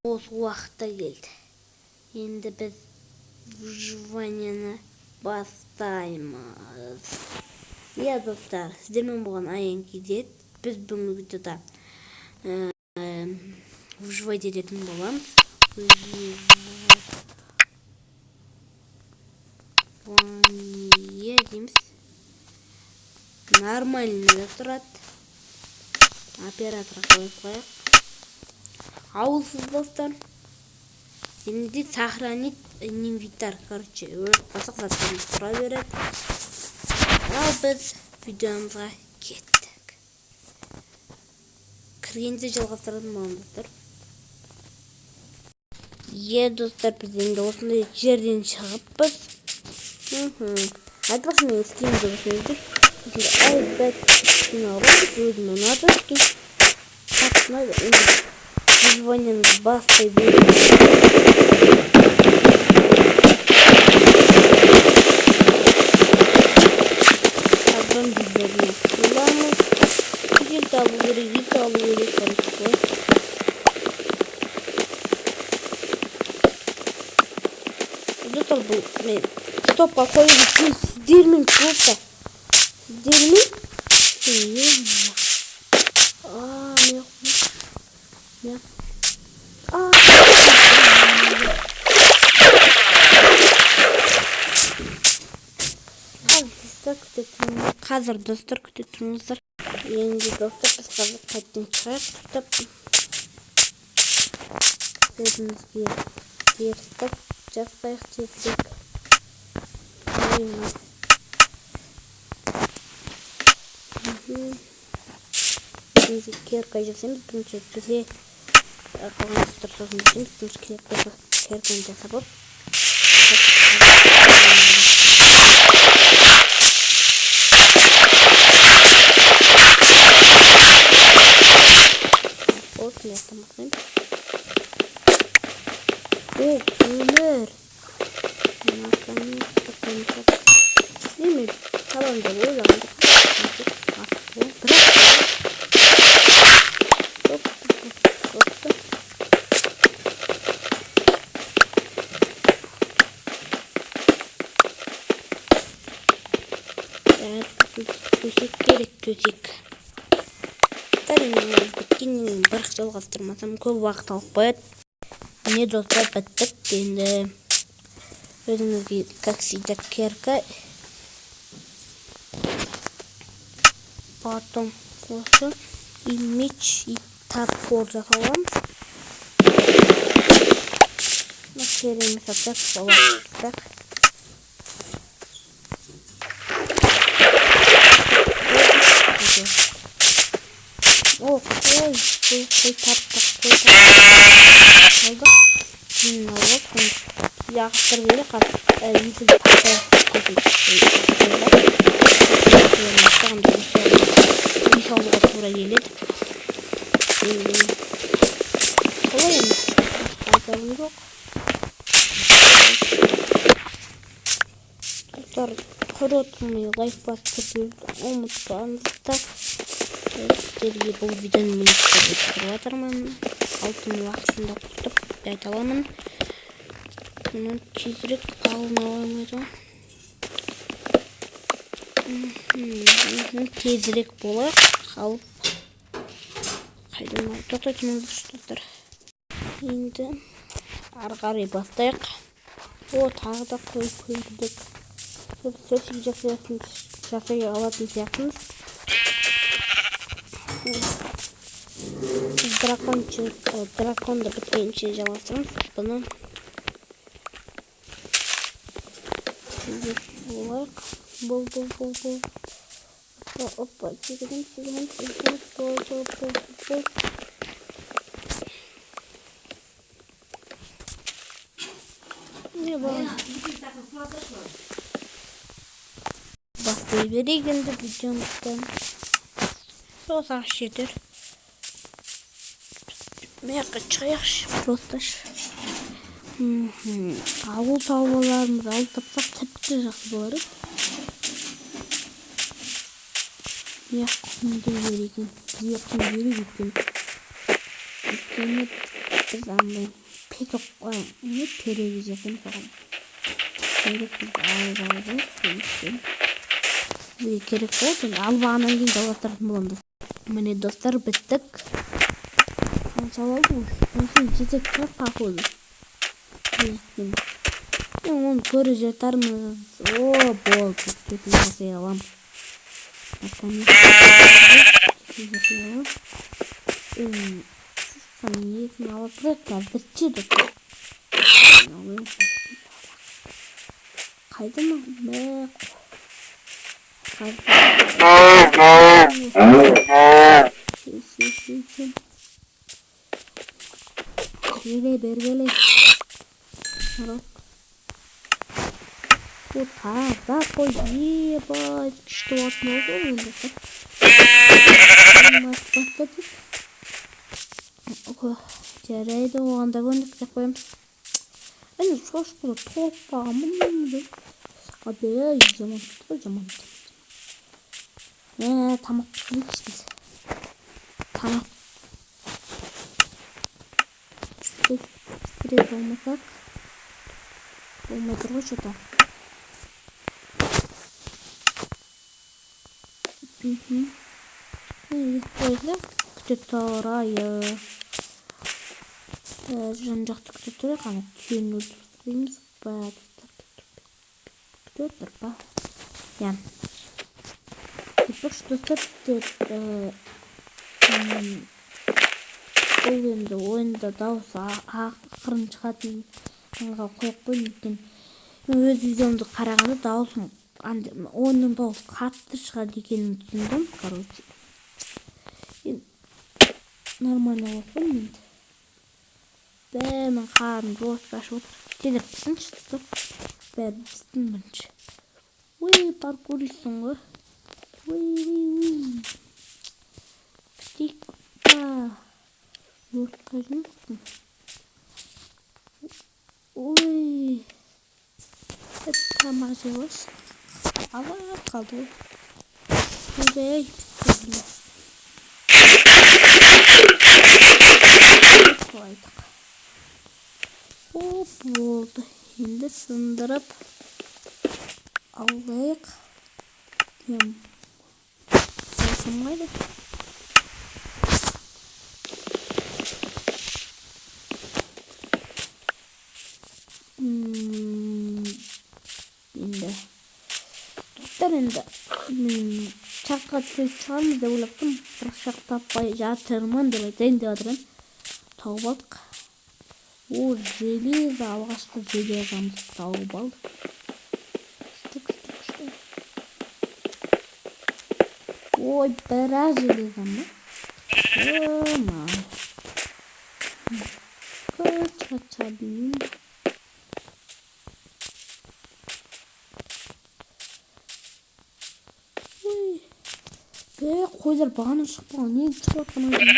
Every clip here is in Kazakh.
Осы уақытта келді. Енді біз выживаниені бастаймыз. Иә достар, сіздермен болған аян кезет. Біз бүгінгі видеода выживать ететін боламыз. Выживание дейміз. Нормально тұрады. Операторға қойып қояйық. Ауылсыз достар. Енді сохранить инвентарь, короче, басқа заттарымыз тұра береді. Ал біз видеомызға кеттік. Кіргенде жалғастыратын боламыз достар. Достар, біз енді осындай жерден шығыппыз. Айтпақшы мен скинді көрсеңіздер. Осындай айбат скин алып, өзіме ұнады скин. Қатысынайды енді. Выживаниеміз бастай береді. Адам біздеріне құламыз. Күзел табу керек, ет алу керек. Достар, бұл мен стопқа қойып өткен сіздермен просто. Сіздермен қазір достар күте тұрыңыздар. Енді достар, біз қазір қайттан шығайық. Өзімізге терістік жасайық тезірек. Өзімізге керка жасаймыз. Бірінші бізе қалған достар сосын жасаймыз. Бірінші керканы жасап ап. Kömür. Değil mi? Tamam da böyle aldık. Bırak. Çok. Evet, төсек керек, төсек. Біткеннен бір жалғастырмасам көп уақыт алып қояды. Міне достар, біттік. Енді өзімізге, как всегда, керка. Потом осы и меч, и топор жасаламыз. Керемет сатсақ болады. Ой, таптық. Алдық. Кейін алып, яғыстыр келе қатып, есіл тақтайық көзім. Мысалыға тура келеді. Солай енді. Айтарым жоқ. Достар, құротымай лайфпас түрдерді ұмытпаңыздар. Сіздерге бұл видеоны мен көріп жатырмын. Алтын уақытында құртып айта аламын. Мұны тезірек алына аламайды. Тезірек болайық. Алып қайдан тоқтайтынымыз достар. Енді ары қарай бастайық. Тағы да қойып көрдік. Сөзсіз жасай алатын сияқтымыз. Драконды біткенше жалғастырамыз. Бұны болайық. Бұл. Опа, сегізін. Не бар? Бастай берейік енді видеомыздан. Соғысақ жетер. Мияққа шығайықшы, просташ. Ауыл тауаларымыз алып тапсақ тіпті жақсы болар. Мияқ құмды береген. Бізге құм беріп өткен. Өйткені Biz андай петок не телевизордан соған керек бізге алып алды бізге керек болды енді алып алғаннан кейін жалғастыратын боламыз. Міне достар, біттік. Қанша болды ғой? Осыны жетек шығар қақуды. Оны көре жатармыз. О, болды. Кетіп жасай аламын. Екіні алып тұрайық, қазір чеді. Қайда ма? Бергеле. О, таза қой, ебать, күшті болатын болды енді. Жарайды, оғанда көндік деп қоямыз. Әне шошқылы толықпаған мұнды. Абей, жаман. Тамақ пісірейікші біз. Тамақ пісіре болмасақ. Болмай тұр ғой что-то. Қойды, күте тұрайы. Жан-жақты күте тұрайы, қана түйін өлтірейміз. Күте тұр ба? Я. Теперь что ол енді ойында дауысы ақырын шығатын қойып қойын екен. Өз видеомды қарағанда даусым оның дауысы қатты шығады екенін түсіндім. Короче, нормально болып қойын енді. Бәрінің қарым дауыс ашып отыр. Тезірек пісінші тұр. Бәрі пістің бірінші. Ой, паркуристің ғой. Ой. Пістейік. Өртқа жүрмін. Ой. Тамақ жеп алып қалды ғой. Ой, пістейді. Қойдық. О, болды. Енді сындырып алайық. Сылсымайды. Енді тұттар енді шаққа түсіп шығармыз деп ойлаптым. Бірақ шақ таппай жатырмын деп айтайын деп жатырмын. Тауып алдық. О, железо, алғашқы железомыз тауып алдық. Ой, біраз железом ба? Ой, қача дейін. Қойлар бағаны шықпаған, не шығып атқан айдың?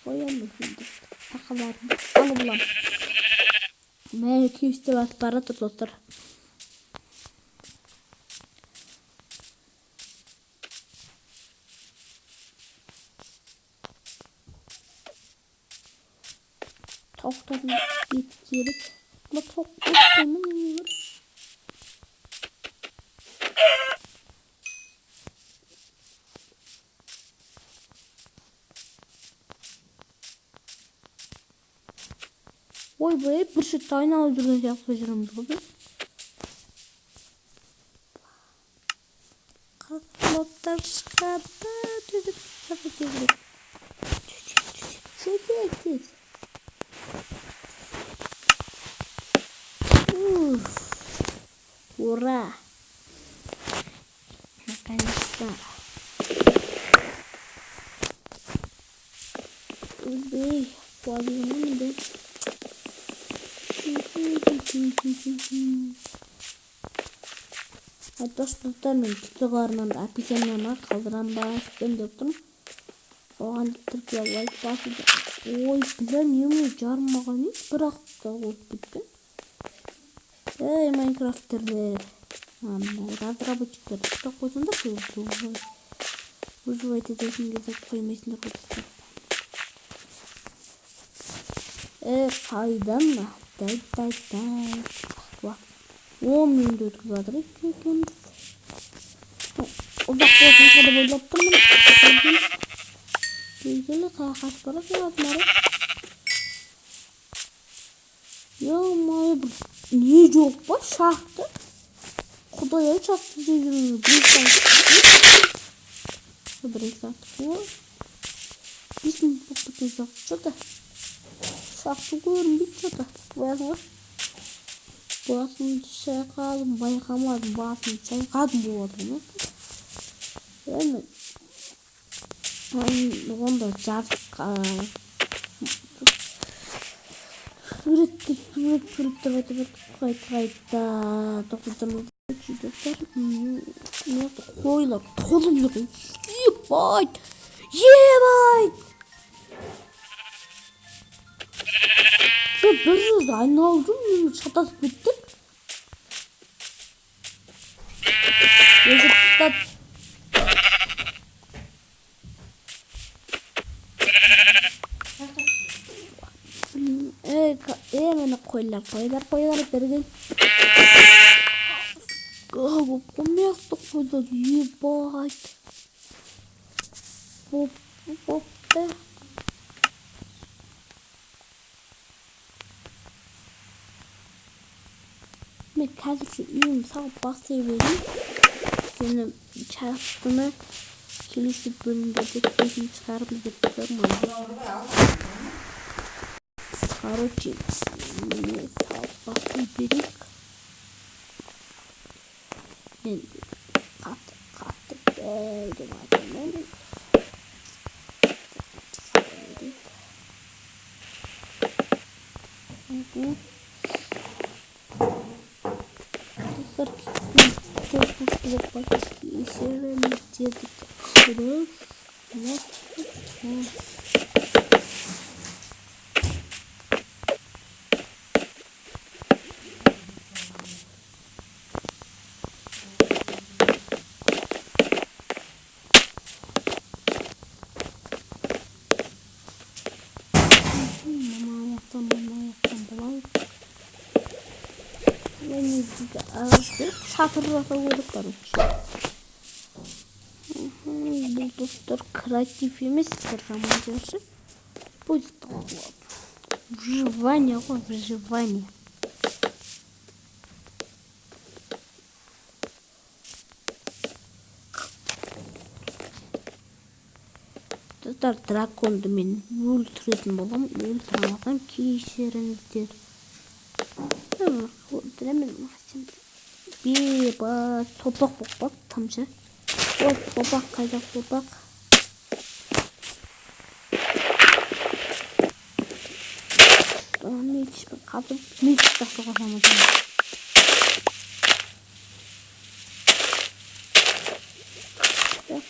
Қоямыз енді. Тақаларымды алып ұлам. Мәйі кеуісте басып баратыр достар. Tavukların eti gerek. Ama tavuk boşluğunun yiyor. Ой, bu hep bir şey tane öldürülecek hocamız bugün. Kalkmaklar çıkardı. Düdük yapacağız. Çekeceğiz. Ура! Наконец-то! Убей! Подъемы! Достар, мен TikTok арнамда апикемнен қалдырам ба деп тұрмын. Оған тіркеліп лайк басып. Ой, білем, неме жармаған еш, бірақ та болып кеткен. Эй, майнкрафтерлер. Разработчиктер, TikTok қойсаңдар, выживать етесің кезде қоймайсыңдар ғой. Қайдан ба? Дай. 10 минут өтіп жатыр екенбіз. Ұзақ болатын деп ойлап тұрмын. Белгілі қашып бара жатыр. Yo-моё, не жоқ па? Шақты. Құдай-ай, шақты жүрмін. Бірінші сатып. 5 минут болып кеткен жоқ. Шақты көрінбейді что-то. Басын шайқадым, байқамадым, басын шайқадым болады ма? Онда жазып суреттер қайта тоқтатырмыз. Қойлар толып жүр. Ебайт! Bir hızla ayналдым, шатасып кеттім. Мені қойлар берген. Қомақты қойлар, ебайт. Бопты. Мен қазір үйім сағып бастай берейін. Сені шарықтыны келесі бөлімдерде көзін шығарып деп тұрмын. Короче, мен сағып бастай берейік. Енді қатты деп айтамын. Шатырға қойдық, короче. Бұл достар креатив емес, романтикасы. Будет выживание, выживание. Достар, драконды мен өлтіретін болам, өлтіремасам кешіріңіздер. Өлтіремін мақсим. Бейба, сопақ боқпақ, тамшы. Ой, сопақ, қайда сопақ. Мечпен қатып, мечіп тақтыға самадым.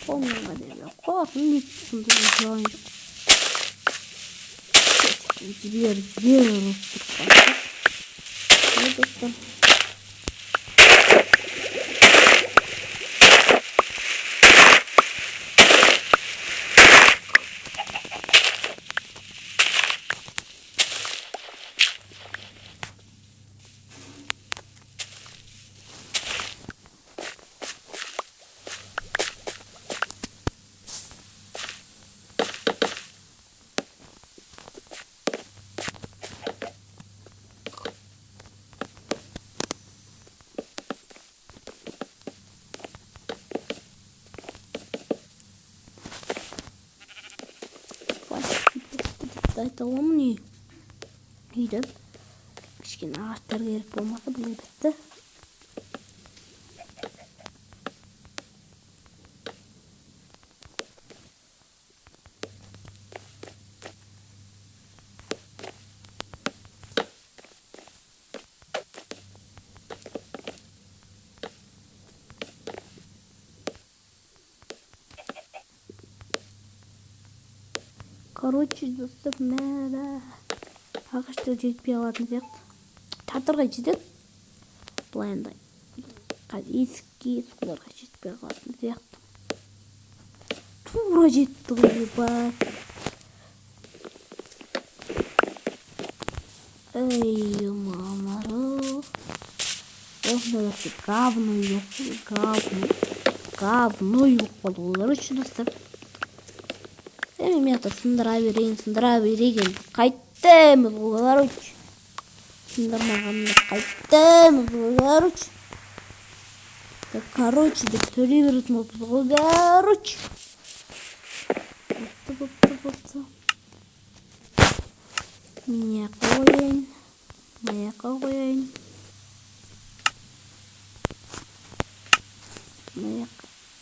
Қолмыңға деп, қоғасын мечіпсінді жауын жоқ. Жібер, ұрыстыр қасып. Ой, достар. Айталым не? Үйден кішкене ағаштар керек болмаса бұл бітті. Короче, достар, мәрі ағашты жетпей алатын сияқты. Шатырға жетеді. Былайындай. Есікке, соларға жетпей алатын сияқты. Тура жетті ғой, ба. Эй, мамару. Осындай говно yok болулар үшін достар. Мен сындыра берейін. Қайттым олар үшін. Сындырмағанымда қайттым олар үшін. Короче, деп сөйлей беретін болыппыз ғой, короче. Бопты. Міне қойын. Маяққа қойын. Маяқ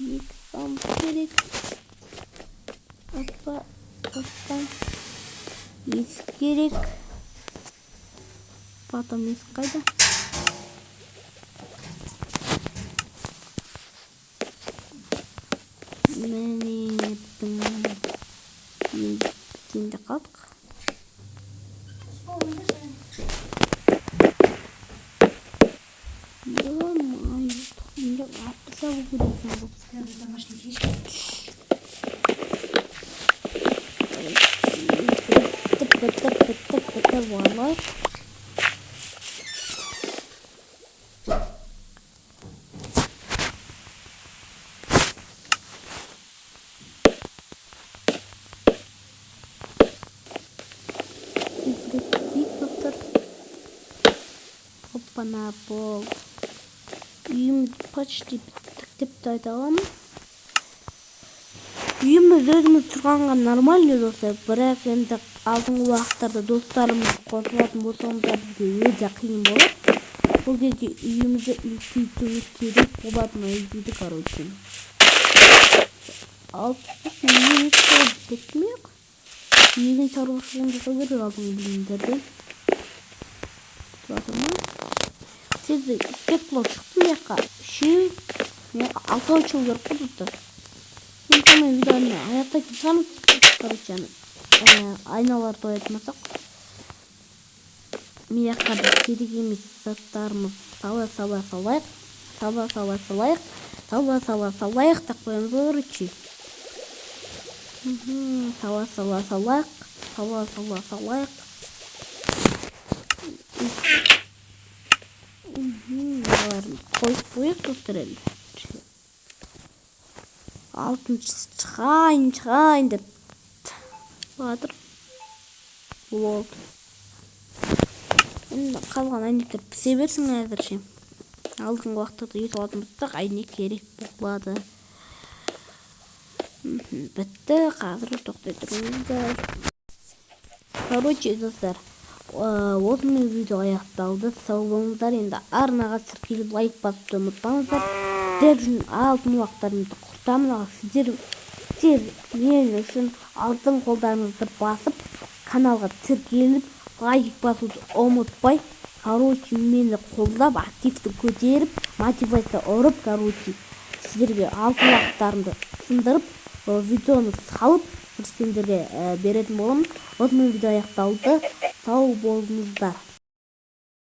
екі сам керек. Оттан есік керек. Потом есік қайда? Міне енді қалдық. Валай. Опа-на, бол. Үйім почти біттік деп айта аламын. Үйіміз өзіміз тұрғанға нормальный достар, бірақ енді алдыңғы уақыттарда достарымыз қосылатын болсаңыздар бізге өте қиын болады. Сол кезде үйімізді үлкейтуіміз керек болатын үйді, короче. Ал мен кетмек. Егін шаруашылығын жасау керек алдыңғы білімдерден. Тұратыр ма? Сізді істеп болып шықты меққа. Алтау жыл көріп қылдықты. Мен самай видеоны аяқта кетсамыз, короче, айналар тоятмасақ. Мияққа біз керек емес заттарымыз салайық так қоямыз, короче. Салайық. Қойып қойып достар әлі. Алтыншы шығайын деп батыр. Болды. Енді қалған әйнектер пісе берсін әзірше. Алдыңғы уақытта ет алатын болсақ, әйнек керек болады. Бітті, қазір тоқтай тұрыңыздар. Короче, достар, осымен видео аяқталды. Сау болыңыздар. Енді арнаға тіркеліп лайк басуды ұмытпаңыздар. Сіздер үшін алтын уақыттарымызды құртамын. Сіздер мен үшін алтын қолдарыңызды басып, каналға тіркеліп лайк басуды ұмытпай, короче, мені қолдап, активті көтеріп, мотивация ұрып, короче, сіздерге алтын уақыттарымды сындырып, видеоны салып, сендерге беретін боламын. Осымен видео аяқталды. Сау болыңыздар.